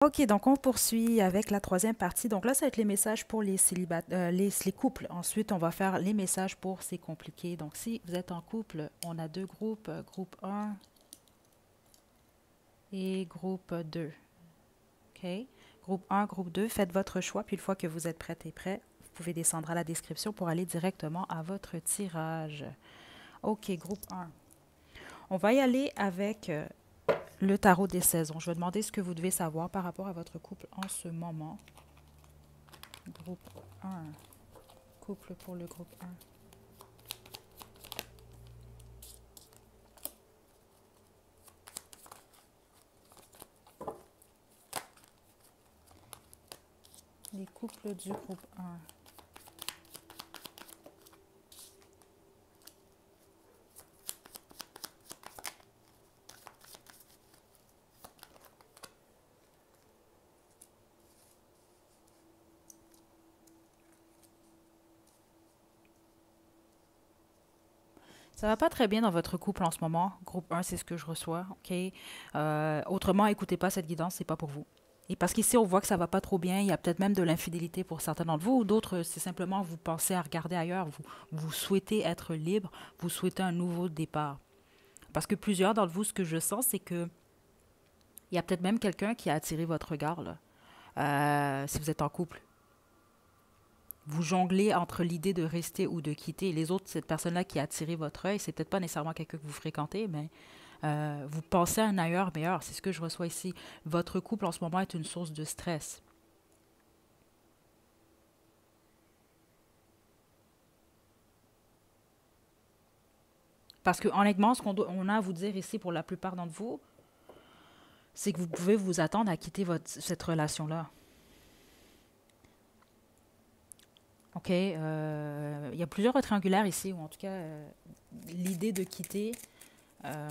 Ok, donc on poursuit avec la troisième partie. Donc là, ça va être les messages pour les les couples. Ensuite, on va faire les messages pour c'est compliqué. Donc si vous êtes en couple, on a deux groupes, groupe un et groupe 2. Ok? Groupe un, groupe 2. Faites votre choix. Puis une fois que vous êtes prête et prêt, vous pouvez descendre à la description pour aller directement à votre tirage. Ok, groupe un. On va y aller avec le tarot des saisons. Je vais demander ce que vous devez savoir par rapport à votre couple en ce moment. Groupe un. Couple pour le groupe un. Les couples du groupe un. Ça va pas très bien dans votre couple en ce moment. Groupe un, c'est ce que je reçois. OK? Autrement, écoutez pas cette guidance, c'est pas pour vous. Et parce qu'ici, on voit que ça va pas trop bien. Il y a peut-être même de l'infidélité pour certains d'entre vous, ou d'autres, c'est simplement vous pensez à regarder ailleurs. Vous souhaitez être libre. Vous souhaitez un nouveau départ. Parce que plusieurs d'entre vous, ce que je sens, c'est que il y a peut-être même quelqu'un qui a attiré votre regard, là. Si vous êtes en couple. Vous jonglez entre l'idée de rester ou de quitter. Les autres, cette personne-là qui a attiré votre œil, c'est peut-être pas nécessairement quelqu'un que vous fréquentez, mais vous pensez à un ailleurs meilleur. C'est ce que je reçois ici. Votre couple en ce moment est une source de stress. Parce que honnêtement, on a à vous dire ici pour la plupart d'entre vous, c'est que vous pouvez vous attendre à quitter cette relation-là. OK? Il y a plusieurs triangulaires ici, ou en tout cas, l'idée de quitter euh,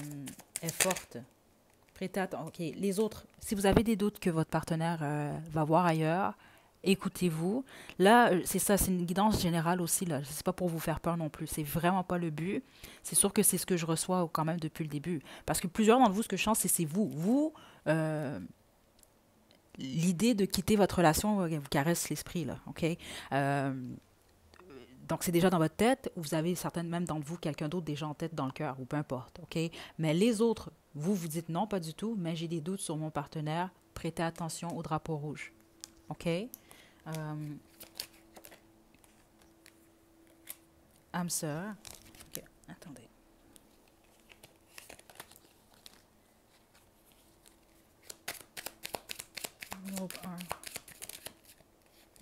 est forte. Prêtez attention. OK. Les autres, si vous avez des doutes que votre partenaire va voir ailleurs, écoutez-vous. Là, c'est ça, c'est une guidance générale aussi. Là. C'est pas pour vous faire peur non plus. C'est vraiment pas le but. C'est sûr que c'est ce que je reçois quand même depuis le début. Parce que plusieurs d'entre vous, ce que je sens, c'est vous. Vous, l'idée de quitter votre relation vous caresse l'esprit, là. OK? Euh, donc, c'est déjà dans votre tête, ou vous avez certainement même d'entre vous quelqu'un d'autre déjà en tête dans le cœur, ou peu importe, OK? Mais les autres, vous vous dites non, pas du tout, mais j'ai des doutes sur mon partenaire, prêtez attention au drapeau rouge, OK? Âme sœur. OK, attendez. Groupe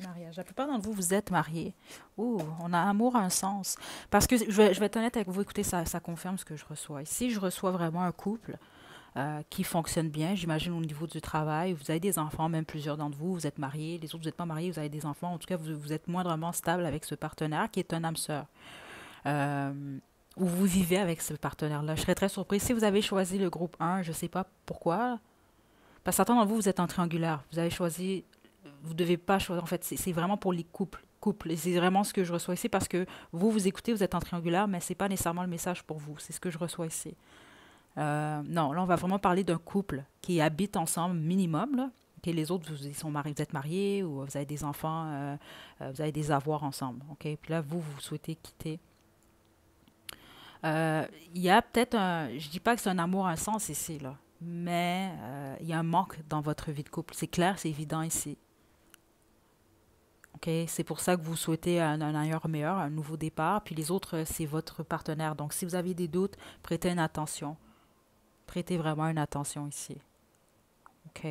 1. Mariage. La plupart d'entre vous, vous êtes mariés. Ouh, on a amour à un sens. Parce que je vais être honnête avec vous, écoutez, ça confirme ce que je reçois. Ici, je reçois vraiment un couple qui fonctionne bien, j'imagine au niveau du travail. Vous avez des enfants, même plusieurs d'entre vous, vous êtes mariés. Les autres, vous n'êtes pas mariés, vous avez des enfants. En tout cas, vous êtes moindrement stable avec ce partenaire qui est un âme sœur. Euh, ou vous vivez avec ce partenaire-là. Je serais très surprise. Si vous avez choisi le groupe un, je ne sais pas pourquoi. Parce que certains d'entre vous, vous êtes en triangulaire. Vous avez choisi, vous ne devez pas choisir. En fait, c'est vraiment pour les couples. Et c'est vraiment ce que je reçois ici parce que vous écoutez, vous êtes en triangulaire, mais ce n'est pas nécessairement le message pour vous. C'est ce que je reçois ici. Non, là, on va vraiment parler d'un couple qui habite ensemble minimum, là. Ok, les autres, ils sont mariés, vous êtes mariés ou vous avez des enfants, vous avez des avoirs ensemble. Ok, puis là, vous souhaitez quitter. Il y a peut-être un, je dis pas que c'est un amour, un sens ici, là, mais il y a un manque dans votre vie de couple. C'est clair, c'est évident ici. Ok, c'est pour ça que vous souhaitez un ailleurs meilleur, un nouveau départ. Puis les autres, c'est votre partenaire. Donc, si vous avez des doutes, prêtez une attention. Prêtez vraiment une attention ici. OK?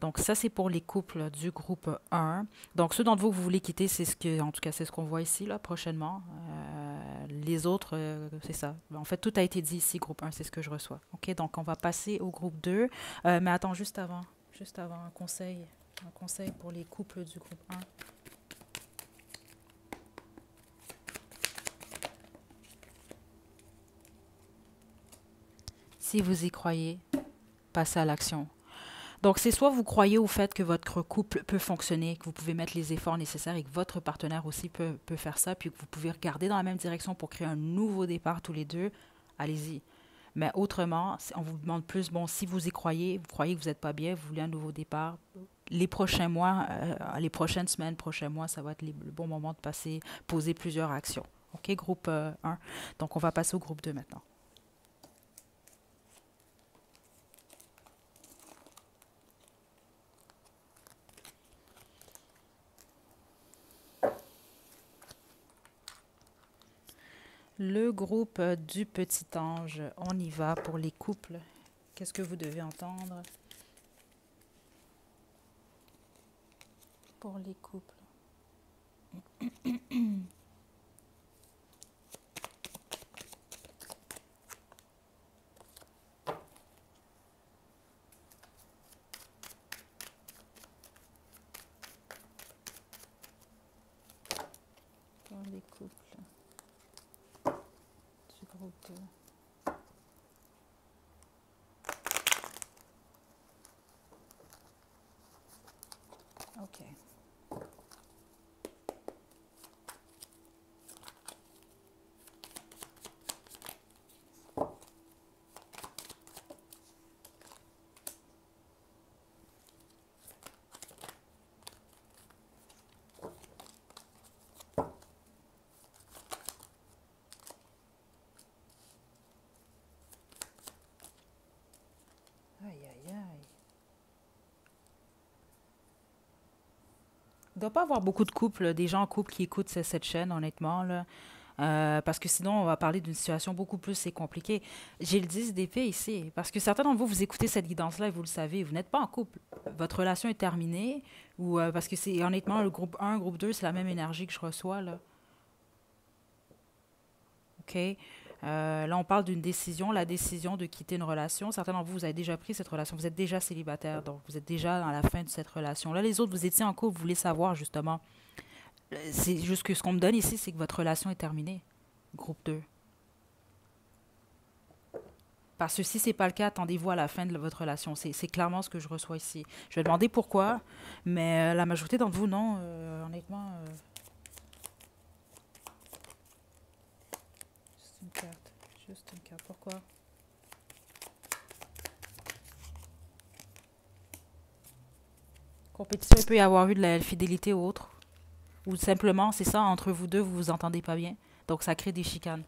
Donc ça, c'est pour les couples du groupe un. Donc ceux d'entre vous que vous voulez quitter, c'est ce que, en tout cas, c'est ce qu'on voit ici, là, prochainement. Les autres, c'est ça. En fait, tout a été dit ici, groupe un, c'est ce que je reçois. OK? Donc on va passer au groupe 2. Mais attends, juste avant, un conseil pour les couples du groupe un. Si vous y croyez, passez à l'action. Donc, c'est soit vous croyez au fait que votre couple peut fonctionner, que vous pouvez mettre les efforts nécessaires et que votre partenaire aussi peut faire ça, puis que vous pouvez regarder dans la même direction pour créer un nouveau départ tous les deux, allez-y. Mais autrement, on vous demande plus, bon, si vous croyez que vous n'êtes pas bien, vous voulez un nouveau départ, les prochains mois, les prochaines semaines, prochains mois, ça va être le bon moment de passer, poser plusieurs actions. OK, groupe 1. Donc, on va passer au groupe 2 maintenant. Le groupe du petit ange, on y va pour les couples. Qu'est-ce que vous devez entendre pour les couples? Pour les couples du groupe 2. OK. Aïe, aïe, aïe. Il ne doit pas avoir beaucoup de couples, des gens en couple qui écoutent cette chaîne, honnêtement, là. Parce que sinon, on va parler d'une situation beaucoup plus c'est compliqué. J'ai le 10 d'épée ici, parce que certains d'entre vous, vous écoutez cette guidance-là et vous le savez, vous n'êtes pas en couple. Votre relation est terminée, ou parce que c'est honnêtement, le groupe 1, groupe 2, c'est la même énergie que je reçois, là. OK? Là, on parle d'une décision, la décision de quitter une relation. Certains d'entre vous, vous avez déjà pris cette relation, vous êtes déjà célibataire, donc vous êtes déjà dans la fin de cette relation. Là, les autres, vous étiez en couple, vous voulez savoir justement. C'est juste que ce qu'on me donne ici, c'est que votre relation est terminée, groupe 2. Parce que si ce n'est pas le cas, attendez-vous à la fin de votre relation. C'est clairement ce que je reçois ici. Je vais demander pourquoi, mais la majorité d'entre vous, non. Honnêtement, juste une carte. Juste une carte. Pourquoi? Compétition, il peut y avoir eu de la fidélité ou autre. Ou simplement, c'est ça, entre vous deux, vous vous entendez pas bien. Donc, ça crée des chicanes.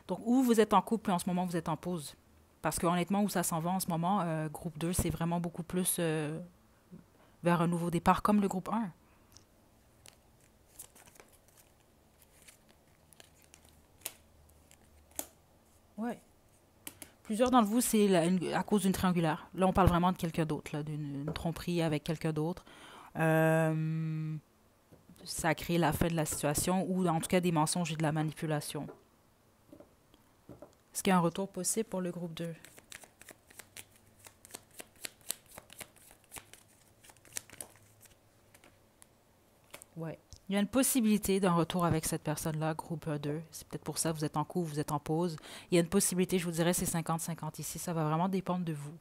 Donc, ou vous êtes en couple, et en ce moment, vous êtes en pause. Parce que honnêtement, où ça s'en va en ce moment, groupe 2, c'est vraiment beaucoup plus vers un nouveau départ, comme le groupe 1. Ouais. Plusieurs d'entre vous, c'est à cause d'une triangulaire. Là, on parle vraiment de quelqu'un d'autre, d'une tromperie avec quelqu'un d'autre. Euh, Ça crée la fin de la situation, ou en tout cas des mensonges et de la manipulation. Est-ce qu'il y a un retour possible pour le groupe 2? Ouais. Il y a une possibilité d'un retour avec cette personne-là, groupe 2. C'est peut-être pour ça que vous êtes en couple, vous êtes en pause. Il y a une possibilité, je vous dirais, c'est 50-50 ici. Ça va vraiment dépendre de vous.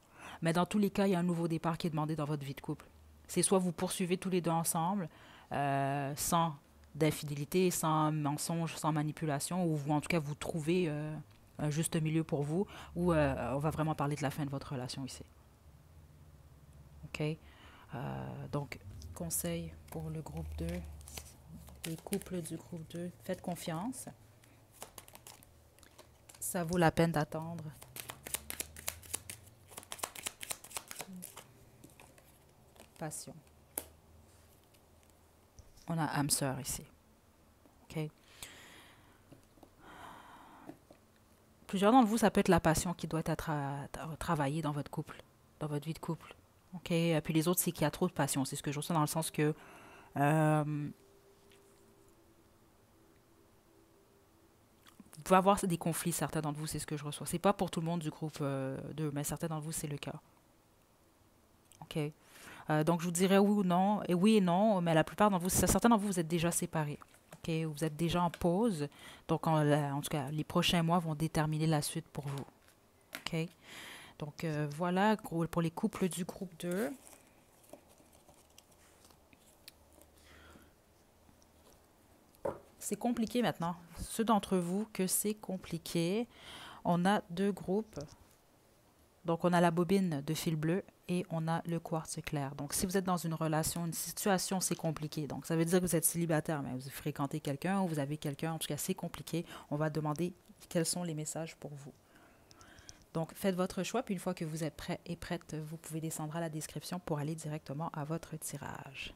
Mais dans tous les cas, il y a un nouveau départ qui est demandé dans votre vie de couple. C'est soit vous poursuivez tous les deux ensemble, sans d'infidélité, sans mensonge, sans manipulation, ou en tout cas vous trouvez un juste milieu pour vous, ou on va vraiment parler de la fin de votre relation ici. OK? Donc, conseil pour le groupe 2, les couples du groupe 2, faites confiance. Ça vaut la peine d'attendre. Passion. On a âme sœur ici. OK? Plusieurs d'entre vous, ça peut être la passion qui doit être travaillée dans votre couple, dans votre vie de couple. OK? Puis les autres, c'est qu'il y a trop de passion. C'est ce que je ressens dans le sens que vous pouvez avoir des conflits, certains d'entre vous, c'est ce que je reçois. C'est pas pour tout le monde du groupe 2, mais certains d'entre vous, c'est le cas. OK? Donc, je vous dirais oui ou non, et oui et non, mais la plupart d'entre vous, certains d'entre vous, vous êtes déjà séparés. OK? Vous êtes déjà en pause. Donc, en tout cas, les prochains mois vont déterminer la suite pour vous. OK? Donc, voilà pour les couples du groupe 2. C'est compliqué maintenant. Ceux d'entre vous que c'est compliqué, on a deux groupes. Donc, on a la bobine de fil bleu et on a le quartz clair. Donc, si vous êtes dans une relation, une situation, c'est compliqué. Donc, ça veut dire que vous êtes célibataire, mais vous fréquentez quelqu'un ou vous avez quelqu'un. En tout cas, c'est compliqué. On va demander quels sont les messages pour vous. Donc, faites votre choix. Puis, une fois que vous êtes prêt et prête, vous pouvez descendre à la description pour aller directement à votre tirage.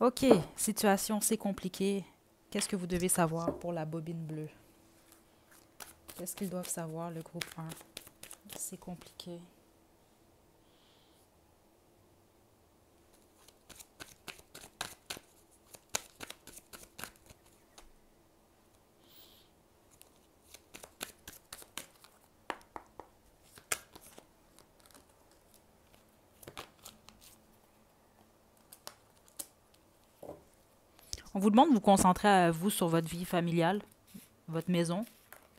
OK, situation, c'est compliqué. Qu'est-ce que vous devez savoir pour la bobine bleue? Qu'est-ce qu'ils doivent savoir, le groupe 1? C'est compliqué. On vous demande de vous concentrer à vous sur votre vie familiale, votre maison.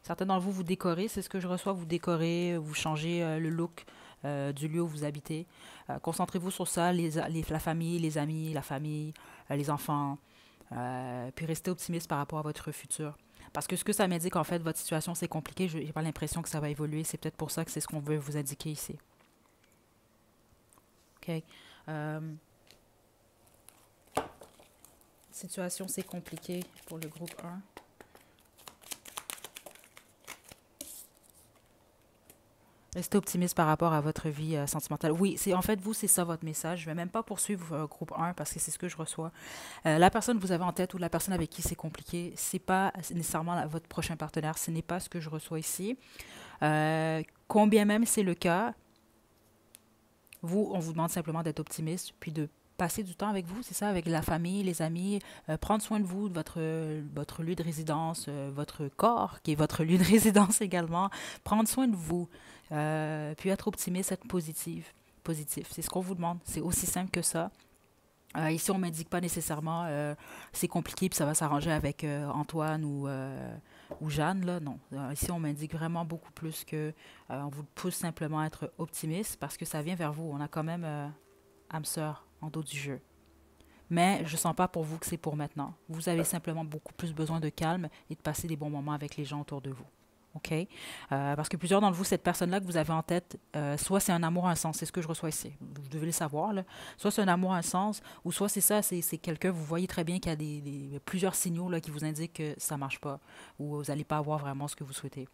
Certains d'entre vous, vous décorez, c'est ce que je reçois, vous décorez, vous changez le look du lieu où vous habitez. Concentrez-vous sur ça, la famille, les amis, la famille, les enfants, puis restez optimiste par rapport à votre futur. Parce que ce que ça m'indique, en fait, votre situation, c'est compliqué, je n'ai pas l'impression que ça va évoluer, c'est peut-être pour ça que c'est ce qu'on veut vous indiquer ici. OK. Euh, situation, c'est compliqué pour le groupe 1. Restez optimiste par rapport à votre vie sentimentale. Oui, c'est en fait, vous, c'est ça votre message. Je ne vais même pas poursuivre groupe 1 parce que c'est ce que je reçois. La personne que vous avez en tête ou la personne avec qui c'est compliqué, c'est pas nécessairement votre prochain partenaire. Ce n'est pas ce que je reçois ici. Combien même c'est le cas, vous, on vous demande simplement d'être optimiste, puis de passer du temps avec vous, c'est ça, avec la famille, les amis, prendre soin de vous, de votre lieu de résidence, votre corps, qui est votre lieu de résidence également, prendre soin de vous, puis être optimiste, être positif. C'est ce qu'on vous demande. C'est aussi simple que ça. Ici, on ne m'indique pas nécessairement c'est compliqué puis ça va s'arranger avec Antoine ou Jeanne. Là. Non. Ici, on m'indique vraiment beaucoup plus que on vous pousse simplement à être optimiste parce que ça vient vers vous. On a quand même âme sœur en dos du jeu. Mais je ne sens pas pour vous que c'est pour maintenant. Vous avez simplement beaucoup plus besoin de calme et de passer des bons moments avec les gens autour de vous. OK? Parce que plusieurs d'entre vous, cette personne-là que vous avez en tête, soit c'est un amour à un sens, c'est ce que je reçois ici. Vous devez le savoir, là. Soit c'est un amour à un sens, ou soit c'est ça, c'est quelqu'un, vous voyez très bien qu'il y a plusieurs signaux là, qui vous indiquent que ça ne marche pas, ou vous n'allez pas avoir vraiment ce que vous souhaitez.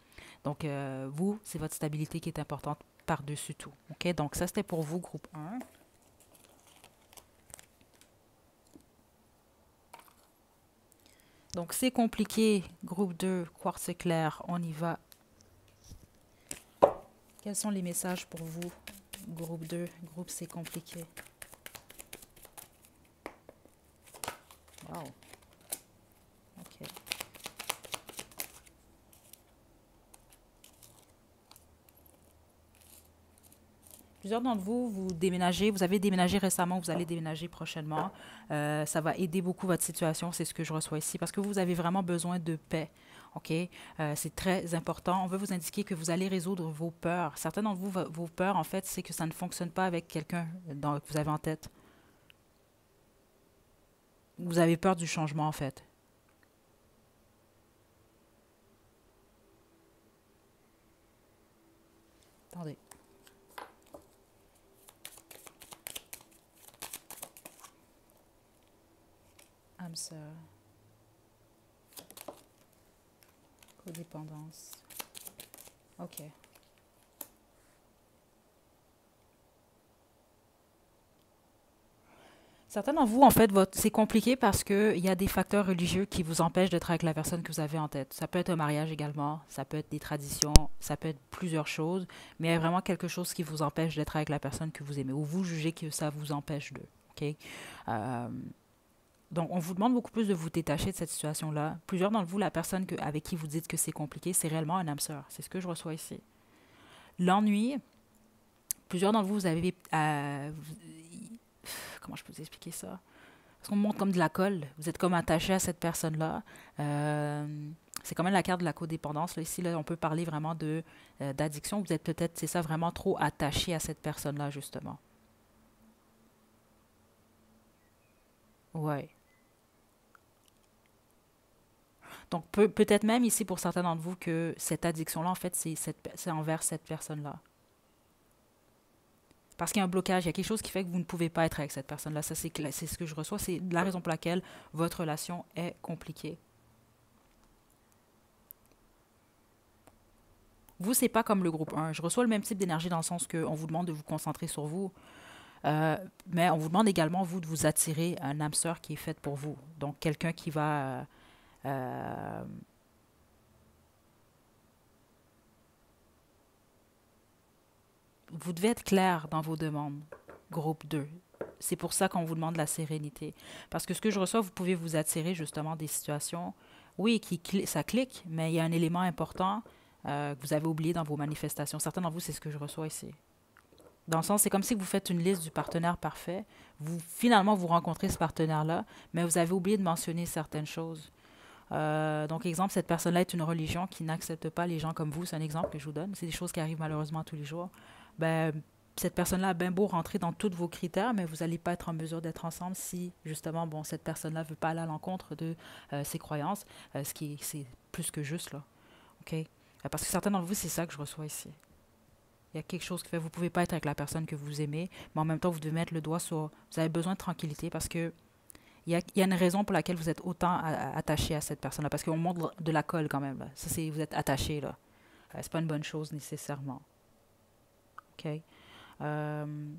Donc, vous, c'est votre stabilité qui est importante par-dessus tout. OK? Donc, ça, c'était pour vous, groupe 1. Donc, c'est compliqué. Groupe 2, quartz clair, on y va. Quels sont les messages pour vous? Groupe 2, groupe c'est compliqué. Wow. OK. Plusieurs d'entre vous, vous déménagez, vous avez déménagé récemment, vous allez déménager prochainement. Ça va aider beaucoup votre situation, c'est ce que je reçois ici, parce que vous avez vraiment besoin de paix. OK? C'est très important. On veut vous indiquer que vous allez résoudre vos peurs. Certains d'entre vous, vos peurs, en fait, c'est que ça ne fonctionne pas avec quelqu'un que vous avez en tête. Vous avez peur du changement, en fait. Attendez. Âme sœur. Codépendance. OK. Certains d'entre vous, en fait, c'est compliqué parce qu'il y a des facteurs religieux qui vous empêchent d'être avec la personne que vous avez en tête. Ça peut être un mariage également, ça peut être des traditions, ça peut être plusieurs choses, mais il y a vraiment quelque chose qui vous empêche d'être avec la personne que vous aimez ou vous jugez que ça vous empêche d'eux. OK? Euh, donc, on vous demande beaucoup plus de vous détacher de cette situation-là. Plusieurs d'entre vous, la personne avec qui vous dites que c'est compliqué, c'est réellement un âme sœur. C'est ce que je reçois ici. L'ennui, plusieurs d'entre vous, vous avez... comment je peux vous expliquer ça? Parce qu'on montre comme de la colle. Vous êtes comme attaché à cette personne-là. C'est quand même la carte de la codépendance. Là. Ici, là, on peut parler vraiment d'addiction. Vous êtes peut-être, c'est ça, vraiment trop attaché à cette personne-là, justement. Ouais. Donc, peut-être même ici pour certains d'entre vous que cette addiction-là, en fait, c'est envers cette personne-là. Parce qu'il y a un blocage, il y a quelque chose qui fait que vous ne pouvez pas être avec cette personne-là. Ça, c'est ce que je reçois. C'est la raison pour laquelle votre relation est compliquée. Vous, c'est pas comme le groupe un. Je reçois le même type d'énergie dans le sens qu'on vous demande de vous concentrer sur vous, euh, mais on vous demande également, vous, de vous attirer un âme sœur qui est faite pour vous. Donc, quelqu'un qui va... euh, vous devez être clair dans vos demandes. Groupe 2. C'est pour ça qu'on vous demande la sérénité. Parce que ce que je reçois, vous pouvez vous attirer justement des situations, oui, ça clique, mais il y a un élément important que vous avez oublié dans vos manifestations. Certains d'entre vous, c'est ce que je reçois ici. Dans le sens, c'est comme si vous faites une liste du partenaire parfait. Finalement, vous rencontrez ce partenaire-là, mais vous avez oublié de mentionner certaines choses. Donc, exemple, cette personne-là est une religion qui n'accepte pas les gens comme vous. C'est un exemple que je vous donne. C'est des choses qui arrivent malheureusement tous les jours. Ben, cette personne-là a bien beau rentrer dans tous vos critères, mais vous n'allez pas être en mesure d'être ensemble si, justement, bon, cette personne-là ne veut pas aller à l'encontre de ses croyances, ce qui c'est plus que juste, là. OK? Parce que certains d'entre vous, c'est ça que je reçois ici. Il y a quelque chose qui fait que vous ne pouvez pas être avec la personne que vous aimez, mais en même temps, vous devez mettre le doigt sur... Vous avez besoin de tranquillité parce que il y a une raison pour laquelle vous êtes autant attaché à cette personne-là, parce qu'on montre de la colle quand même. Là. Ça, c'est vous êtes attaché, là. C'est pas une bonne chose nécessairement. OK? Euh,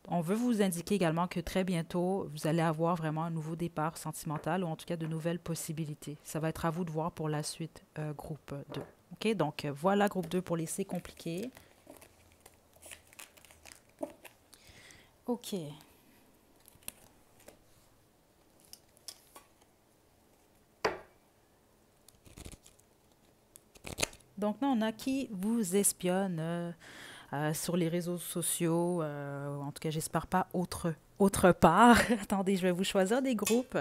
on veut vous indiquer également que très bientôt, vous allez avoir vraiment un nouveau départ sentimental ou en tout cas de nouvelles possibilités. Ça va être à vous de voir pour la suite, groupe 2. OK? Donc, voilà, groupe 2 pour les C compliqués. OK. Donc là, on a qui vous espionne sur les réseaux sociaux. En tout cas, j'espère pas autre part. Attendez, je vais vous choisir des groupes.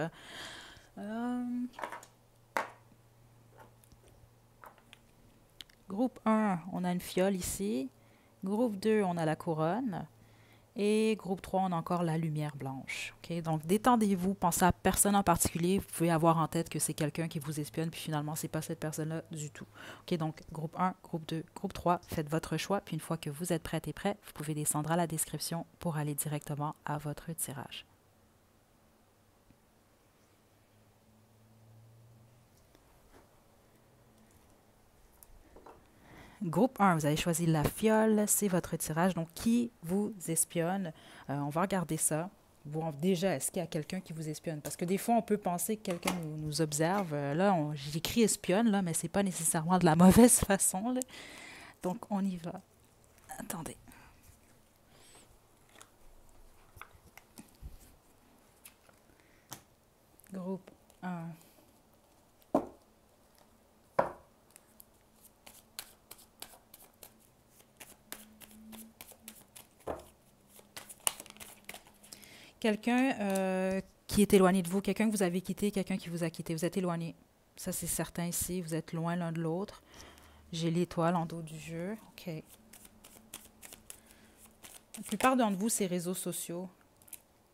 Euh, Groupe 1, on a une fiole ici. Groupe 2, on a la couronne. Et groupe 3, on a encore la lumière blanche. OK? Donc, détendez-vous, pensez à personne en particulier. Vous pouvez avoir en tête que c'est quelqu'un qui vous espionne, puis finalement, c'est pas cette personne-là du tout. OK? Donc, groupe 1, groupe 2, groupe 3, faites votre choix. Puis une fois que vous êtes prête et prêt, vous pouvez descendre à la description pour aller directement à votre tirage. Groupe 1, vous avez choisi la fiole, c'est votre tirage. Donc, qui vous espionne? On va regarder ça. Bon, déjà, est-ce qu'il y a quelqu'un qui vous espionne? Parce que des fois, on peut penser que quelqu'un nous observe. Là, j'écris espionne, là, mais c'est pas nécessairement de la mauvaise façon. Là. Donc, on y va. Attendez. Groupe 1. Quelqu'un qui est éloigné de vous, quelqu'un que vous avez quitté, quelqu'un qui vous a quitté. Vous êtes éloigné. Ça, c'est certain ici. Vous êtes loin l'un de l'autre. J'ai l'étoile en dos du jeu. OK. La plupart d'entre vous, c'est réseaux sociaux.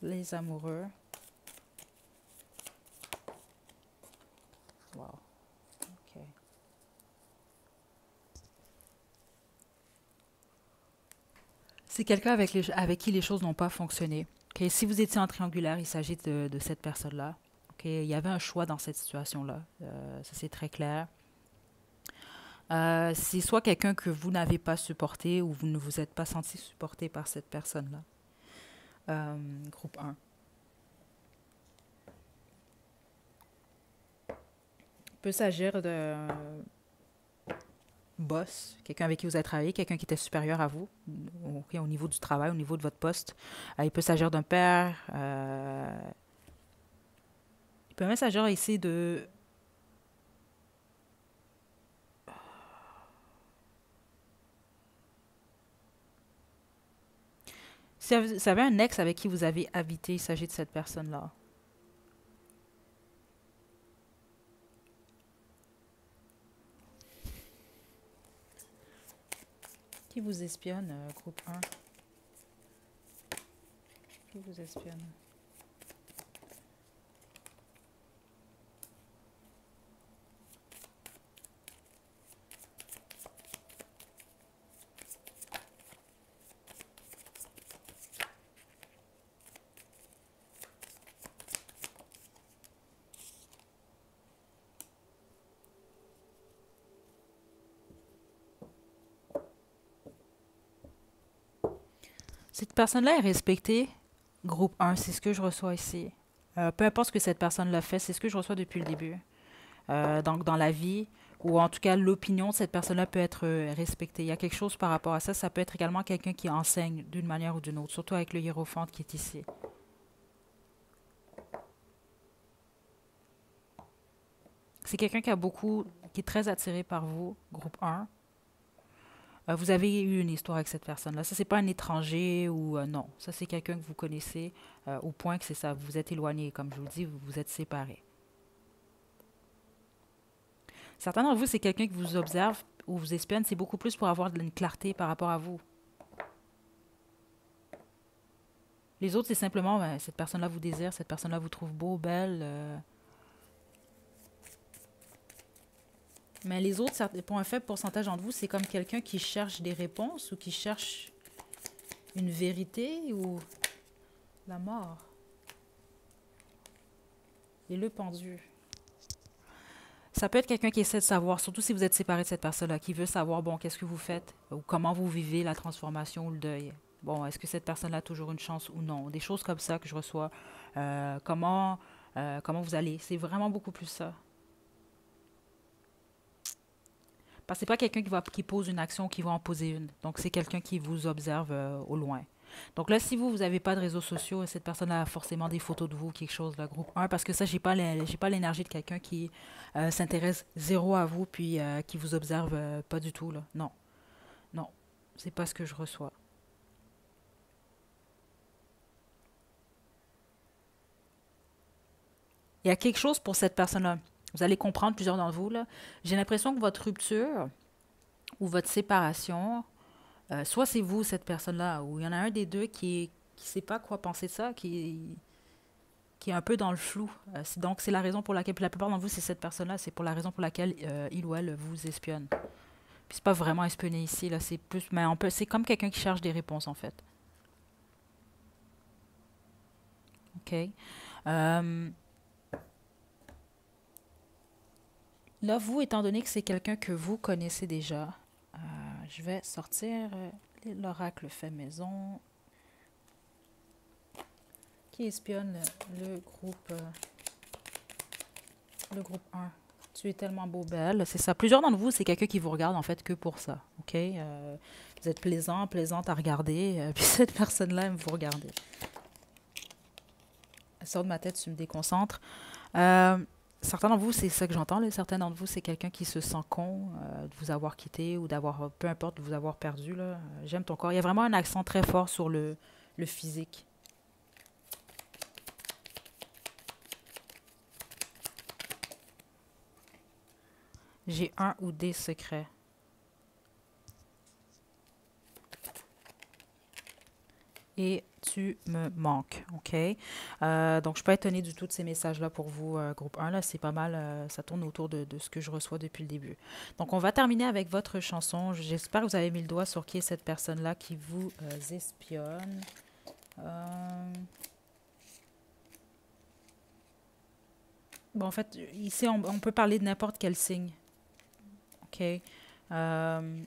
Les amoureux. Wow. OK. C'est quelqu'un avec qui les choses n'ont pas fonctionné. OK. Si vous étiez en triangulaire, il s'agit de cette personne-là. OK. Il y avait un choix dans cette situation-là. Ça, c'est très clair. C'est soit quelqu'un que vous n'avez pas supporté ou vous ne vous êtes pas senti supporté par cette personne-là. Groupe 1. Il peut s'agir de boss, quelqu'un avec qui vous avez travaillé, quelqu'un qui était supérieur à vous, okay, au niveau du travail, au niveau de votre poste. Il peut s'agir d'un père. Il peut même s'agir ici de... Si vous avez un ex avec qui vous avez habité, il s'agit de cette personne-là. Qui vous espionne, groupe 1? Qui vous espionne? Cette personne-là est respectée. Groupe un, c'est ce que je reçois ici. Peu importe ce que cette personne-là fait, c'est ce que je reçois depuis le début. Donc, dans la vie, ou en tout cas, l'opinion de cette personne-là peut être respectée. Il y a quelque chose par rapport à ça. Ça peut être également quelqu'un qui enseigne d'une manière ou d'une autre, surtout avec le hiérophante qui est ici. C'est quelqu'un qui a beaucoup, qui est très attiré par vous, groupe un. Vous avez eu une histoire avec cette personne-là. Ça, c'est pas un étranger ou non. Ça, c'est quelqu'un que vous connaissez au point que c'est ça. Vous vous êtes éloigné, comme je vous dis, vous vous êtes séparés. Certains d'entre vous, c'est quelqu'un qui vous observe ou vous espionne. C'est beaucoup plus pour avoir une clarté par rapport à vous. Les autres, c'est simplement, ben, cette personne-là vous désire, cette personne-là vous trouve beau, belle. Mais les autres, pour un faible pourcentage d'entre vous, c'est comme quelqu'un qui cherche des réponses ou qui cherche une vérité ou la mort. Et le pendu. Ça peut être quelqu'un qui essaie de savoir, surtout si vous êtes séparé de cette personne-là, qui veut savoir, bon, qu'est-ce que vous faites ou comment vous vivez la transformation ou le deuil. Bon, est-ce que cette personne-là a toujours une chance ou non? Des choses comme ça que je reçois. Comment vous allez? C'est vraiment beaucoup plus ça. Parce que c'est pas quelqu'un qui pose une action, qui va en poser une. Donc, c'est quelqu'un qui vous observe au loin. Donc là, si vous n'avez pas de réseaux sociaux, cette personne a forcément des photos de vous, quelque chose, le groupe un, parce que ça, j'ai pas l'énergie de quelqu'un qui s'intéresse zéro à vous, puis qui vous observe pas du tout, là. Non, non, c'est pas ce que je reçois. Il y a quelque chose pour cette personne-là. Vous allez comprendre, plusieurs d'entre vous, là. J'ai l'impression que votre rupture ou votre séparation, soit c'est vous, cette personne-là, ou il y en a un des deux qui sait pas quoi penser de ça, qui est un peu dans le flou. Donc, c'est la raison pour laquelle, puis la plupart d'entre vous, c'est cette personne-là, c'est pour la raison pour laquelle il ou elle vous espionne. Puis c'est pas vraiment espionner ici, là, c'est plus, mais c'est comme quelqu'un qui cherche des réponses, en fait. OK? Euh, Là, vous, étant donné que c'est quelqu'un que vous connaissez déjà, je vais sortir l'oracle fait maison qui espionne le groupe un. Tu es tellement beau, belle. C'est ça. Plusieurs d'entre vous, c'est quelqu'un qui vous regarde en fait que pour ça. OK? Vous êtes plaisante à regarder. Puis cette personne-là aime vous regarder. Elle sort de ma tête, tu me déconcentres. Euh, Certains d'entre vous, c'est ça que j'entends. Là. Certains d'entre vous, c'est quelqu'un qui se sent con de vous avoir quitté ou d'avoir, peu importe, de vous avoir perdu. Là. J'aime ton corps. Il y a vraiment un accent très fort sur le physique. J'ai un ou des secrets. Et tu me manques, OK? Donc, je ne suis pas étonnée du tout de ces messages-là pour vous, groupe un. Là, c'est pas mal, ça tourne autour de ce que je reçois depuis le début. Donc, on va terminer avec votre chanson. J'espère que vous avez mis le doigt sur qui est cette personne-là qui vous espionne. Bon, en fait, ici, on peut parler de n'importe quel signe, OK? Euh,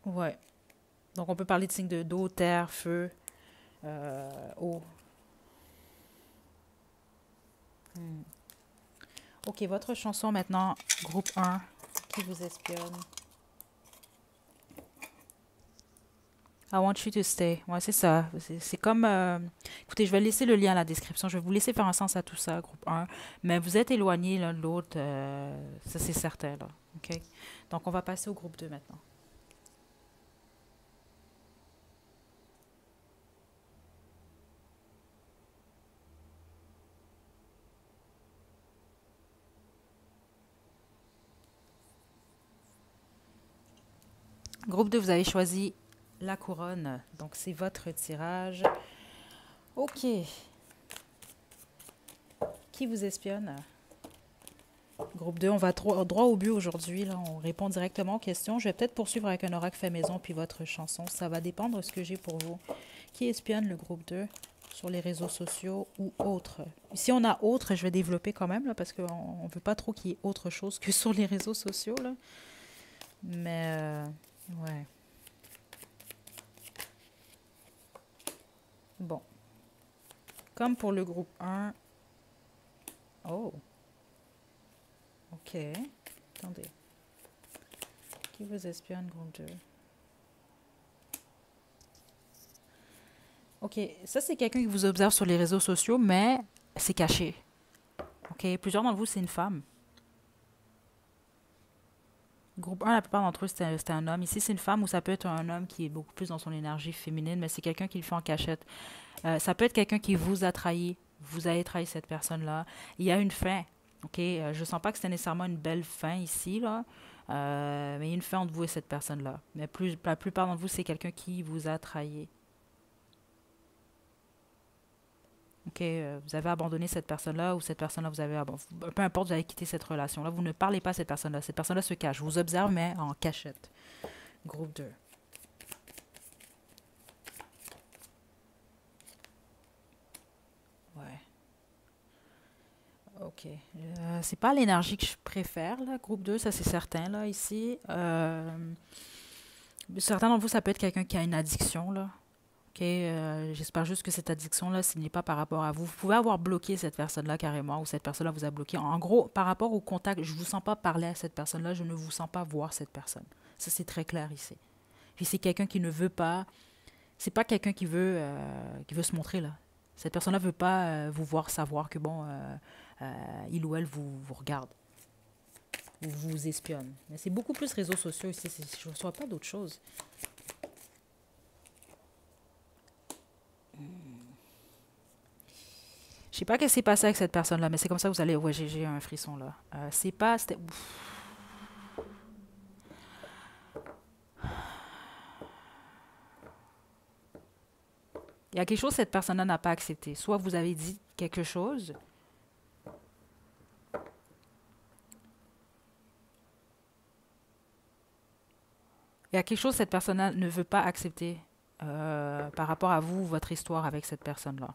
ouais. Donc, on peut parler de signes d'eau, terre, feu, eau. Hmm. Ok, votre chanson maintenant, groupe un qui vous espionne. I want you to stay. Ouais, c'est ça. C'est comme... écoutez, je vais laisser le lien à la description. Je vais vous laisser faire un sens à tout ça, groupe un. Mais vous êtes éloignés l'un de l'autre. Ça, c'est certain, là. OK? Donc, on va passer au groupe 2 maintenant. Groupe 2, vous avez choisi la couronne. Donc, c'est votre tirage. OK. Qui vous espionne? Groupe 2, on va droit au but aujourd'hui. Là. On répond directement aux questions. Je vais peut-être poursuivre avec un oracle fait maison puis votre chanson. Ça va dépendre de ce que j'ai pour vous. Qui espionne le groupe 2 sur les réseaux sociaux ou autres? Si on a autre, je vais développer quand même là, parce qu'on ne veut pas trop qu'il y ait autre chose que sur les réseaux sociaux. Là. Mais Ouais. Bon. Comme pour le groupe un. Oh, ok. Attendez. Qui vous espionne, groupe 2? Ok, ça c'est quelqu'un qui vous observe sur les réseaux sociaux, mais c'est caché. Ok, plusieurs d'entre vous, c'est une femme. Groupe un, la plupart d'entre eux, c'était un homme. Ici, c'est une femme ou ça peut être un homme qui est beaucoup plus dans son énergie féminine, mais c'est quelqu'un qui le fait en cachette. Ça peut être quelqu'un qui vous a trahi. Vous avez trahi cette personne-là. Il y a une fin. Ok, je sens pas que c'était nécessairement une belle fin ici, là. Mais il y a une fin entre vous et cette personne-là. Mais la plupart d'entre vous, c'est quelqu'un qui vous a trahi. Ok, vous avez abandonné cette personne-là ou cette personne-là vous avez abandonné. Peu importe, vous avez quitté cette relation-là. Vous ne parlez pas à cette personne-là. Cette personne-là se cache. Je vous observe, mais en cachette. Groupe 2. Ouais. Ok. C'est pas l'énergie que je préfère, là. Groupe 2, ça c'est certain, là, ici. Certains d'entre vous, ça peut être quelqu'un qui a une addiction, là. Ok, j'espère juste que cette addiction-là, ce n'est pas par rapport à vous. Vous pouvez avoir bloqué cette personne-là carrément, ou cette personne-là vous a bloqué. En gros, par rapport au contact, je ne vous sens pas parler à cette personne-là, je ne vous sens pas voir cette personne. Ça, c'est très clair ici. Puis c'est quelqu'un qui ne veut pas, c'est pas quelqu'un qui veut se montrer là. Cette personne-là ne veut pas vous voir savoir que bon, il ou elle vous regarde ou vous espionne. Mais c'est beaucoup plus réseaux sociaux ici. Je ne reçois pas d'autre chose. Je sais pas ce qui s'est passé avec cette personne-là, mais c'est comme ça que vous allez. Ouais, j'ai un frisson là. C'est pas. Il y a quelque chose que cette personne-là n'a pas accepté. Soit vous avez dit quelque chose. Il y a quelque chose que cette personne-là ne veut pas accepter par rapport à vous, votre histoire avec cette personne-là.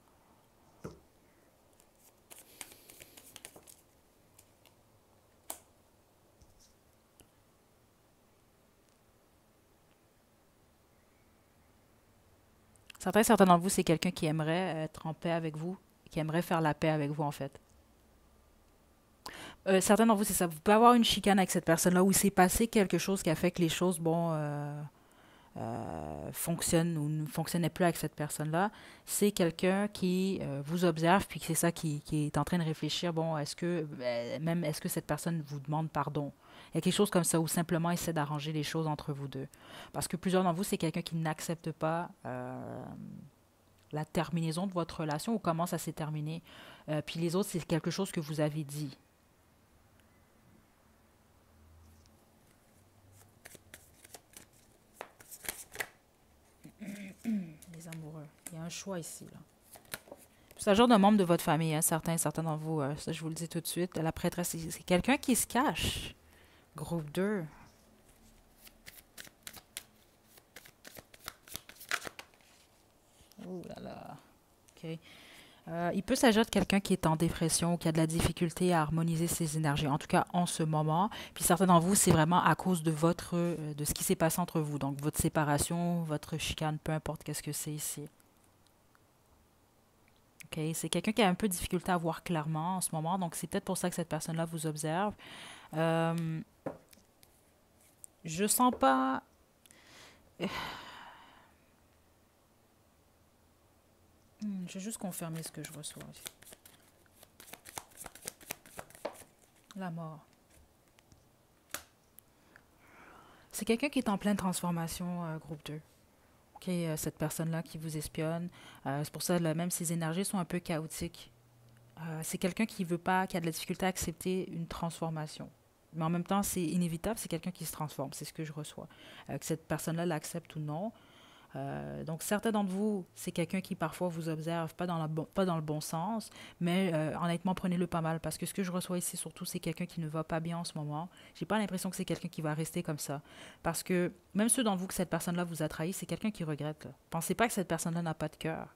Certains d'entre vous, c'est quelqu'un qui aimerait être en paix avec vous, qui aimerait faire la paix avec vous, en fait. Certains d'entre vous, c'est ça. Vous pouvez avoir une chicane avec cette personne-là où il s'est passé quelque chose qui a fait que les choses, bon, fonctionnent ou ne fonctionnaient plus avec cette personne-là. C'est quelqu'un qui vous observe, puis c'est ça qui est en train de réfléchir, bon, est-ce que cette personne vous demande pardon? Il y a quelque chose comme ça, ou simplement essaie d'arranger les choses entre vous deux. Parce que plusieurs d'entre vous, c'est quelqu'un qui n'accepte pas la terminaison de votre relation ou comment ça s'est terminé. Puis les autres, c'est quelque chose que vous avez dit. Les amoureux. Il y a un choix ici, là. C'est un genre de membre de votre famille, hein, certains d'entre vous, ça je vous le dis tout de suite. La prêtresse, c'est quelqu'un qui se cache. Groupe 2. Oh là là. OK. Il peut s'agir de quelqu'un qui est en dépression ou qui a de la difficulté à harmoniser ses énergies, en tout cas en ce moment. Puis certains d'entre vous, c'est vraiment à cause de ce qui s'est passé entre vous. Donc votre séparation, votre chicane, peu importe qu'est-ce que c'est ici. OK? C'est quelqu'un qui a un peu de difficulté à voir clairement en ce moment. Donc c'est peut-être pour ça que cette personne-là vous observe. Euh, je sens pas. Je vais juste confirmer ce que je reçois. La mort. C'est quelqu'un qui est en pleine transformation, groupe 2. OK, cette personne-là qui vous espionne. C'est pour ça, là, même ses énergies sont un peu chaotiques. C'est quelqu'un qui veut pas, qui a de la difficulté à accepter une transformation. Mais en même temps, c'est inévitable, c'est quelqu'un qui se transforme. C'est ce que je reçois. Que cette personne-là l'accepte ou non. Donc, certains d'entre vous, c'est quelqu'un qui parfois vous observe, pas dans le bon sens, mais honnêtement, prenez-le pas mal, parce que ce que je reçois ici, surtout, c'est quelqu'un qui ne va pas bien en ce moment. J'ai pas l'impression que c'est quelqu'un qui va rester comme ça. Parce que même ceux d'entre vous que cette personne-là vous a trahi, c'est quelqu'un qui regrette. Là. Pensez pas que cette personne-là n'a pas de cœur.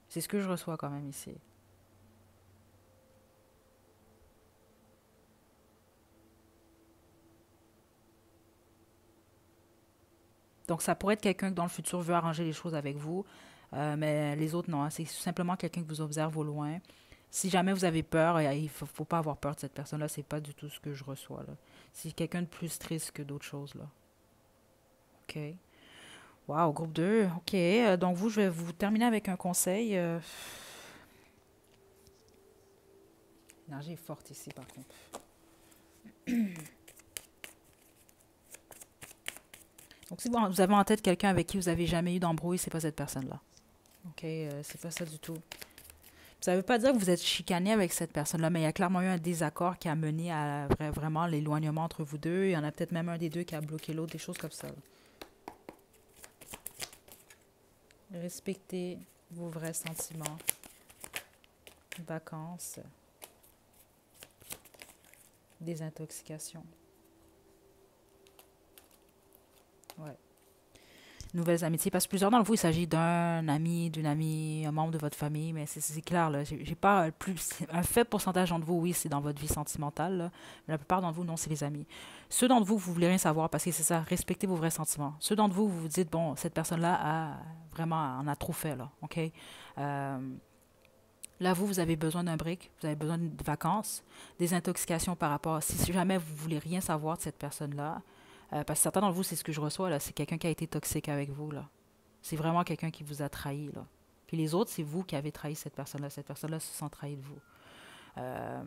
C'est ce que je reçois quand même ici. Donc, ça pourrait être quelqu'un qui, dans le futur, veut arranger les choses avec vous, mais les autres, non, hein. C'est simplement quelqu'un qui vous observe au loin. Si jamais vous avez peur, il ne faut pas avoir peur de cette personne-là. C'est pas du tout ce que je reçois, là. C'est quelqu'un de plus triste que d'autres choses, là. OK. Wow, groupe 2. OK. Donc, vous, je vais vous terminer avec un conseil. L'énergie est forte ici, par contre. Donc, si vous avez en tête quelqu'un avec qui vous n'avez jamais eu d'embrouille, c'est pas cette personne-là. OK? C'est pas ça du tout. Ça ne veut pas dire que vous êtes chicané avec cette personne-là, mais il y a clairement eu un désaccord qui a mené à vraiment l'éloignement entre vous deux. Il y en a peut-être même un des deux qui a bloqué l'autre, des choses comme ça. Respectez vos vrais sentiments. Vacances. Désintoxication. Ouais. Nouvelles amitiés. Parce que plusieurs d'entre vous, il s'agit d'un ami, d'une amie, un membre de votre famille, mais c'est clair, là. J'ai pas un faible pourcentage d'entre vous, oui, c'est dans votre vie sentimentale, là. Mais la plupart d'entre vous, non, c'est les amis. Ceux d'entre vous, vous voulez rien savoir parce que c'est ça, respectez vos vrais sentiments. Ceux d'entre vous, vous vous dites, bon, cette personne-là a vraiment, en a trop fait, là, OK? Là, vous avez besoin d'un break, vous avez besoin de vacances, des intoxications par rapport, si jamais vous voulez rien savoir de cette personne-là, parce que certains d'entre vous, c'est ce que je reçois, là, c'est quelqu'un qui a été toxique avec vous, là. C'est vraiment quelqu'un qui vous a trahi, là. Puis les autres, c'est vous qui avez trahi cette personne-là. Cette personne-là se sent trahie de vous. Euh,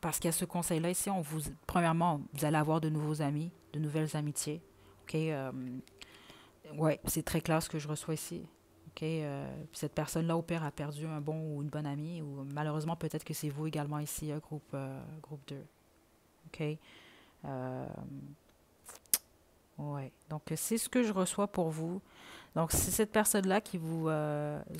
Parce qu'il y a ce conseil-là ici, premièrement, vous allez avoir de nouveaux amis, de nouvelles amitiés. OK? Ouais, c'est très clair ce que je reçois ici. OK? Puis cette personne-là, au pire, a perdu un bon ou une bonne amie, ou malheureusement, peut-être que c'est vous également ici, groupe 2. OK? Euh, ouais. Donc, c'est ce que je reçois pour vous. Donc, c'est cette personne-là qui vous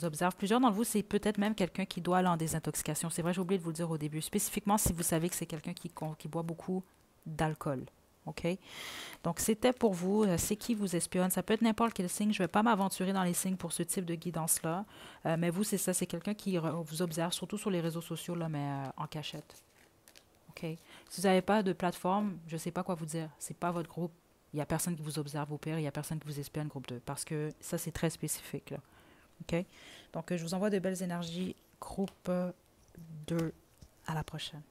observe. Plusieurs d'entre vous, c'est peut-être même quelqu'un qui doit aller en désintoxication. C'est vrai, j'ai oublié de vous le dire au début. Spécifiquement, si vous savez que c'est quelqu'un qui boit beaucoup d'alcool. OK? Donc, c'était pour vous. C'est qui vous espionne. Ça peut être n'importe quel signe. Je ne vais pas m'aventurer dans les signes pour ce type de guidance-là. Mais vous, c'est ça. C'est quelqu'un qui vous observe, surtout sur les réseaux sociaux, là, mais en cachette. OK? Si vous n'avez pas de plateforme, je ne sais pas quoi vous dire. C'est pas votre groupe. Il n'y a personne qui vous observe au pire. Il n'y a personne qui vous espionne, groupe 2. Parce que ça, c'est très spécifique, là. OK? Donc, je vous envoie de belles énergies. Groupe 2. À la prochaine.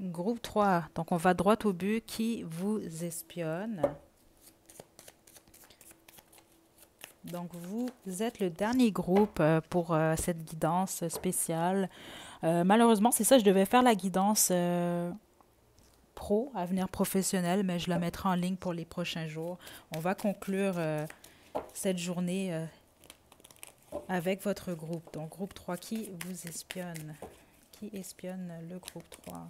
Groupe 3. Donc, on va droit au but. Qui vous espionne? Donc, vous êtes le dernier groupe pour cette guidance spéciale. Malheureusement, c'est ça, je devais faire la guidance pro, avenir professionnel, mais je la mettrai en ligne pour les prochains jours. On va conclure cette journée avec votre groupe. Donc, groupe 3, qui vous espionne? Qui espionne le groupe 3?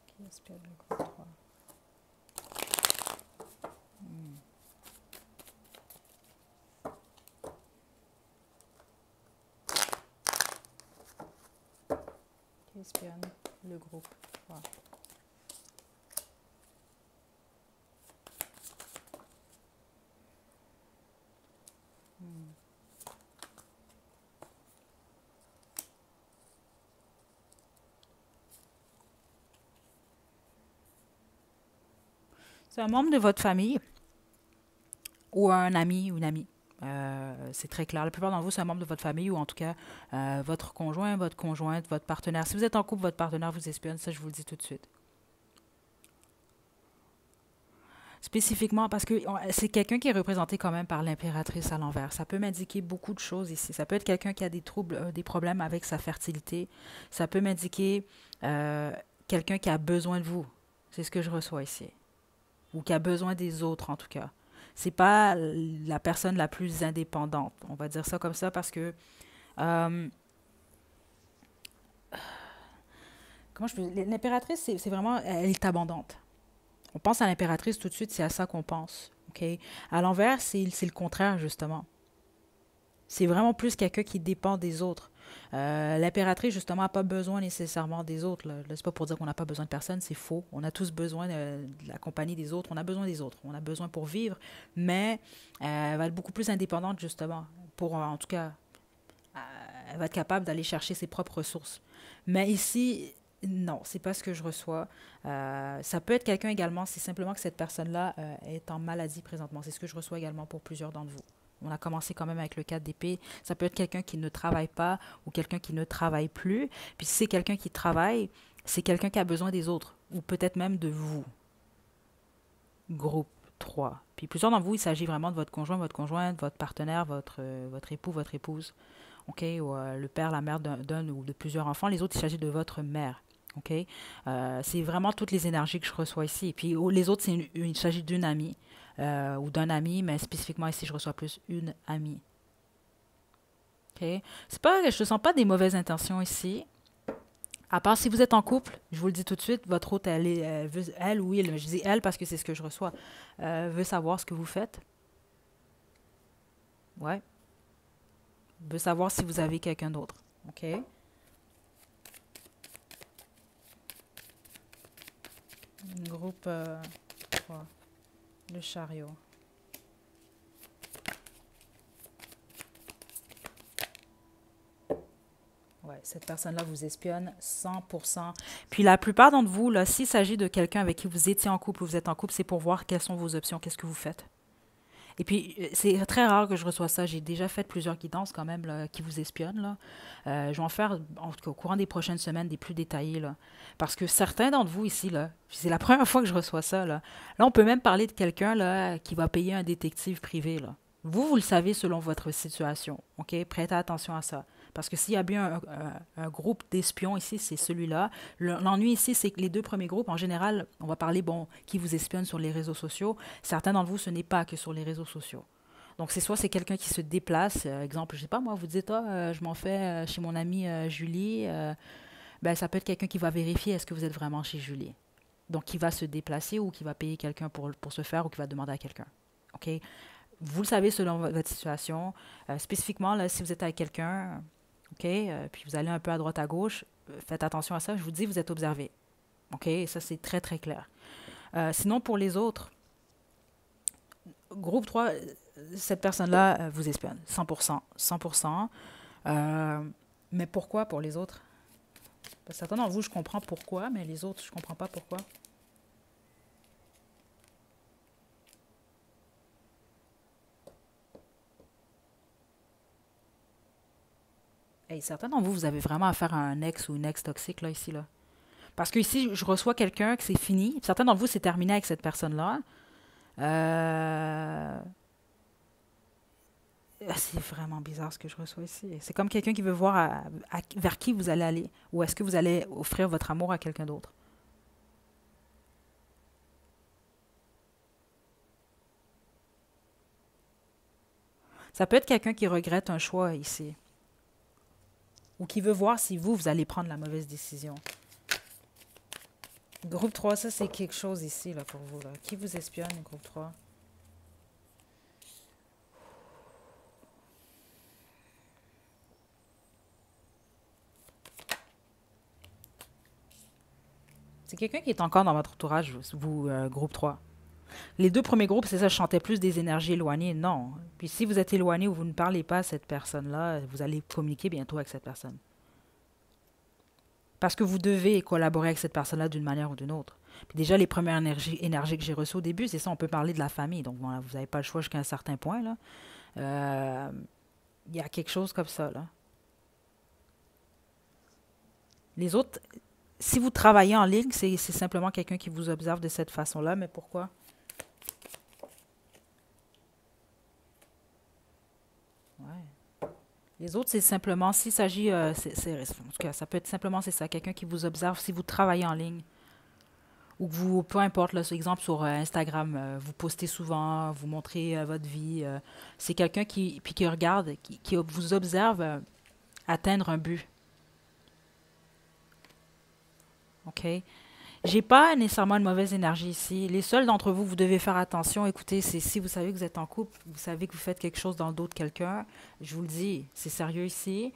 Qui espionne le groupe 3? Qui espionne le groupe 3? C'est un membre de votre famille ou un ami ou une amie. C'est très clair. La plupart d'entre vous, c'est un membre de votre famille ou en tout cas votre conjoint, votre conjointe, votre partenaire. Si vous êtes en couple, votre partenaire vous espionne, ça je vous le dis tout de suite. Spécifiquement parce que c'est quelqu'un qui est représenté quand même par l'impératrice à l'envers. Ça peut m'indiquer beaucoup de choses ici. Ça peut être quelqu'un qui a des troubles, des problèmes avec sa fertilité. Ça peut m'indiquer quelqu'un qui a besoin de vous. C'est ce que je reçois ici. Ou qui a besoin des autres en tout cas. C'est pas la personne la plus indépendante. On va dire ça comme ça parce que euh, comment je peux l'impératrice c'est vraiment elle est abondante. On pense à l'impératrice tout de suite, c'est à ça qu'on pense. OK? À l'envers, c'est le contraire justement. C'est vraiment plus quelqu'un qui dépend des autres. L'impératrice, justement, n'a pas besoin nécessairement des autres. Là, c'est pas pour dire qu'on n'a pas besoin de personne, c'est faux. On a tous besoin de la compagnie des autres. On a besoin des autres. On a besoin pour vivre, mais elle va être beaucoup plus indépendante, justement. Pour, en tout cas, euh, elle va être capable d'aller chercher ses propres ressources. Mais ici, non, c'est pas ce que je reçois. Ça peut être quelqu'un également, c'est simplement que cette personne-là est en maladie présentement. C'est ce que je reçois également pour plusieurs d'entre vous. On a commencé quand même avec le 4 d'épée. Ça peut être quelqu'un qui ne travaille pas ou quelqu'un qui ne travaille plus. Puis si c'est quelqu'un qui travaille, c'est quelqu'un qui a besoin des autres ou peut-être même de vous. Groupe 3. Puis plusieurs d'entre vous, il s'agit vraiment de votre conjoint, votre conjointe, votre partenaire, votre époux, votre épouse. OK? Ou le père, la mère d'un ou de plusieurs enfants. Les autres, il s'agit de votre mère. OK? C'est vraiment toutes les énergies que je reçois ici. Et puis les autres, il s'agit d'une amie ou d'un ami, mais spécifiquement ici, je reçois plus une amie. OK? C'est pas, je ne sens pas des mauvaises intentions ici. À part si vous êtes en couple, je vous le dis tout de suite, votre hôte, elle ou il, je dis elle parce que c'est ce que je reçois, veut savoir ce que vous faites. Ouais. Veut savoir si vous avez quelqu'un d'autre. OK? Groupe 3. Le chariot. Ouais, cette personne-là vous espionne 100%. Puis la plupart d'entre vous, là, s'il s'agit de quelqu'un avec qui vous étiez en couple ou vous êtes en couple, c'est pour voir quelles sont vos options, qu'est-ce que vous faites. Et puis, c'est très rare que je reçois ça. J'ai déjà fait plusieurs guidances quand même là, qui vous espionnent. Là. Je vais en faire, en tout cas, au courant des prochaines semaines, des plus détaillés. Là. Parce que certains d'entre vous ici, là, c'est la première fois que je reçois ça. Là, on peut même parler de quelqu'un là, qui va payer un détective privé. Là. Vous le savez selon votre situation. OK? Prêtez attention à ça. Parce que s'il y a bien un groupe d'espions ici, c'est celui-là. L'ennui ici, c'est que les deux premiers groupes, en général, on va parler, bon, qui vous espionne sur les réseaux sociaux. Certains d'entre vous, ce n'est pas que sur les réseaux sociaux. Donc, c'est quelqu'un qui se déplace. Exemple, je sais pas, moi, vous dites, ah, je m'en fais chez mon amie Julie. Ben, ça peut être quelqu'un qui va vérifier est-ce que vous êtes vraiment chez Julie. Donc, qui va se déplacer ou qui va payer quelqu'un pour se faire ou qui va demander à quelqu'un. OK? Vous le savez selon votre situation. Spécifiquement, là, si vous êtes avec quelqu'un, OK, puis vous allez un peu à droite, à gauche, faites attention à ça. Je vous dis, vous êtes observé. OK? Ça, c'est très, très clair. Sinon, pour les autres, groupe 3, cette personne-là vous espionne. 100%. 100%. Mais pourquoi pour les autres? Parce que certains d'entre vous, je comprends pourquoi, mais les autres, je ne comprends pas pourquoi. Hey, certains d'entre vous, vous avez vraiment affaire à un ex ou une ex toxique, là, ici, là. Parce que ici, je reçois quelqu'un que c'est fini. Certains d'entre vous, c'est terminé avec cette personne-là. Euh, c'est vraiment bizarre ce que je reçois ici. C'est comme quelqu'un qui veut voir vers qui vous allez aller. Ou est-ce que vous allez offrir votre amour à quelqu'un d'autre. Ça peut être quelqu'un qui regrette un choix ici. Ou qui veut voir si vous allez prendre la mauvaise décision. Groupe 3, ça c'est quelque chose ici là, pour vous. Là. Qui vous espionne, groupe 3? C'est quelqu'un qui est encore dans votre entourage, vous, groupe 3. Les deux premiers groupes, c'est ça, je chantais plus des énergies éloignées. Non. Puis si vous êtes éloigné ou vous ne parlez pas à cette personne-là, vous allez communiquer bientôt avec cette personne. Parce que vous devez collaborer avec cette personne-là d'une manière ou d'une autre. Puis déjà, les premières énergies que j'ai reçues au début, c'est ça, on peut parler de la famille. Donc voilà, vous n'avez pas le choix jusqu'à un certain point. Là. Il y a quelque chose comme ça. Là. Les autres, si vous travaillez en ligne, c'est simplement quelqu'un qui vous observe de cette façon-là. Mais pourquoi? Ouais. Les autres, c'est simplement, s'il s'agit, en tout cas, ça peut être simplement, c'est ça, quelqu'un qui vous observe si vous travaillez en ligne. Ou que vous, peu importe, là, par exemple sur Instagram, vous postez souvent, vous montrez votre vie. C'est quelqu'un qui regarde, qui vous observe atteindre un but. OK? J'ai pas nécessairement une mauvaise énergie ici. Les seuls d'entre vous, vous devez faire attention. Écoutez, c'est si vous savez que vous êtes en couple, vous savez que vous faites quelque chose dans le dos de quelqu'un, je vous le dis, c'est sérieux ici.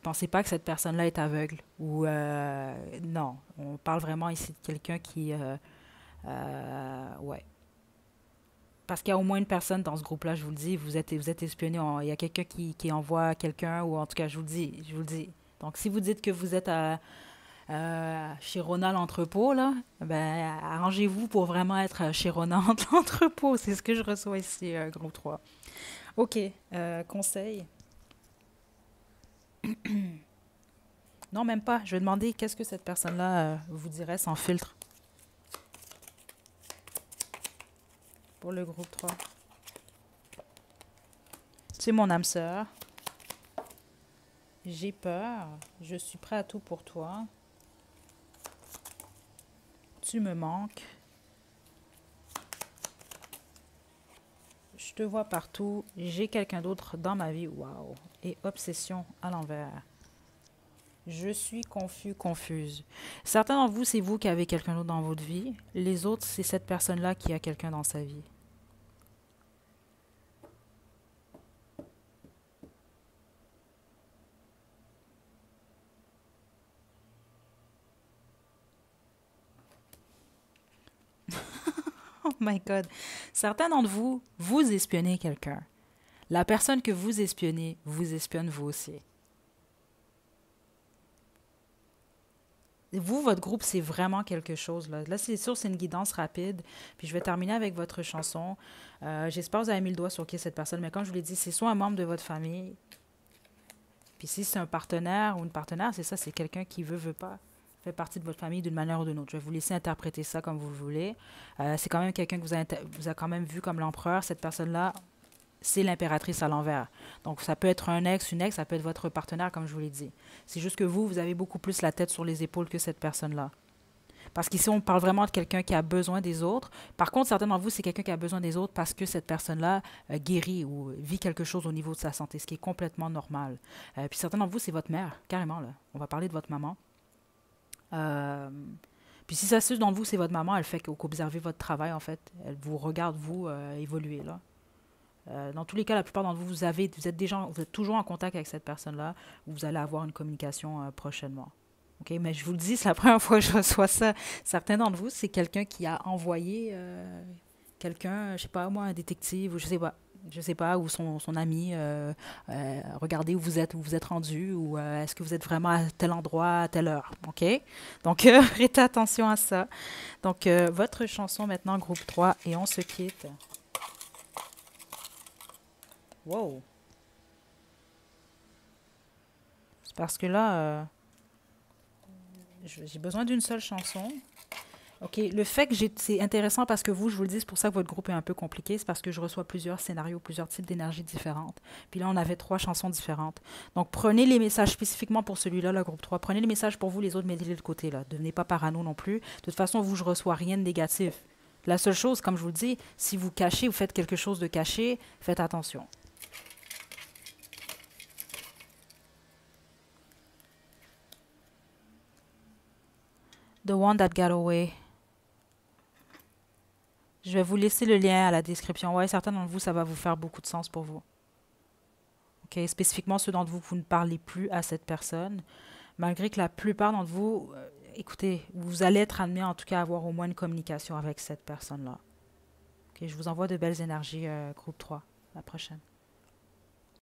Pensez pas que cette personne-là est aveugle ou non. On parle vraiment ici de quelqu'un qui, ouais. Parce qu'il y a au moins une personne dans ce groupe-là, je vous le dis, vous êtes espionné. Il y a quelqu'un qui envoie quelqu'un, ou en tout cas, je vous le dis, je vous le dis. Donc, si vous dites que vous êtes chez Ronald Entrepôt, là, ben, arrangez-vous pour vraiment être chez Ronald Entrepôt. C'est ce que je reçois ici, groupe 3. OK. Conseil. Non, même pas. Je vais demander qu'est-ce que cette personne-là vous dirait sans filtre pour le groupe 3. Tu es mon âme sœur. J'ai peur. Je suis prêt à tout pour toi. Tu me manques. Je te vois partout. J'ai quelqu'un d'autre dans ma vie. Waouh. Et obsession à l'envers. Je suis confus, confuse. Certains d'entre vous, c'est vous qui avez quelqu'un d'autre dans votre vie. Les autres, c'est cette personne-là qui a quelqu'un dans sa vie. Oh my God. Certains d'entre vous, vous espionnez quelqu'un. La personne que vous espionnez, vous espionne vous aussi. Vous, votre groupe, c'est vraiment quelque chose. Là, c'est sûr, c'est une guidance rapide. Puis je vais terminer avec votre chanson. J'espère que vous avez mis le doigt sur qui est cette personne. Mais comme je vous l'ai dit, c'est soit un membre de votre famille. Puis si c'est un partenaire ou une partenaire, c'est ça, c'est quelqu'un qui veut pas, fait partie de votre famille d'une manière ou d'une autre. Je vais vous laisser interpréter ça comme vous le voulez. C'est quand même quelqu'un que vous a quand même vu comme l'empereur. Cette personne-là, c'est l'impératrice à l'envers. Donc, ça peut être un ex, une ex, ça peut être votre partenaire, comme je vous l'ai dit. C'est juste que vous avez beaucoup plus la tête sur les épaules que cette personne-là. Parce qu'ici, on parle vraiment de quelqu'un qui a besoin des autres. Par contre, certains d'entre vous, c'est quelqu'un qui a besoin des autres parce que cette personne-là guérit ou vit quelque chose au niveau de sa santé, ce qui est complètement normal. Puis certains d'entre vous, c'est votre mère, carrément. Là. On va parler de votre maman. Euh, puis si ça se dans vous, c'est votre maman, elle fait qu'observer votre travail, en fait. Elle vous regarde, vous, évoluer, là. Dans tous les cas, la plupart d'entre vous, vous êtes toujours en contact avec cette personne-là, vous allez avoir une communication prochainement. OK? Mais je vous le dis, c'est la première fois que je reçois ça. Certains d'entre vous, c'est quelqu'un qui a envoyé quelqu'un, je sais pas, moi, un détective, ou je sais pas, ou son ami, regardez où vous êtes rendu, ou est-ce que vous êtes vraiment à tel endroit, à telle heure. OK? Donc, prêtez attention à ça. Donc, votre chanson maintenant, groupe 3, et on se quitte. Wow! C'est parce que là, j'ai besoin d'une seule chanson. OK, le fait que c'est intéressant parce que vous, je vous le dis, c'est pour ça que votre groupe est un peu compliqué, c'est parce que je reçois plusieurs scénarios, plusieurs types d'énergie différentes. Puis là, on avait 3 chansons différentes. Donc, prenez les messages spécifiquement pour celui-là, le groupe 3. Prenez les messages pour vous, les autres, mettez-les de côté, là. Devenez pas parano non plus. De toute façon, vous, je reçois rien de négatif. La seule chose, comme je vous le dis, si vous cachez, vous faites quelque chose de caché, faites attention. The One That Got Away. Je vais vous laisser le lien à la description. Ouais, certains d'entre vous, ça va vous faire beaucoup de sens pour vous. OK? Spécifiquement ceux d'entre vous, vous ne parlez plus à cette personne, malgré que la plupart d'entre vous, écoutez, vous allez être amené en tout cas à avoir au moins une communication avec cette personne-là. OK? Je vous envoie de belles énergies, groupe 3. À la prochaine.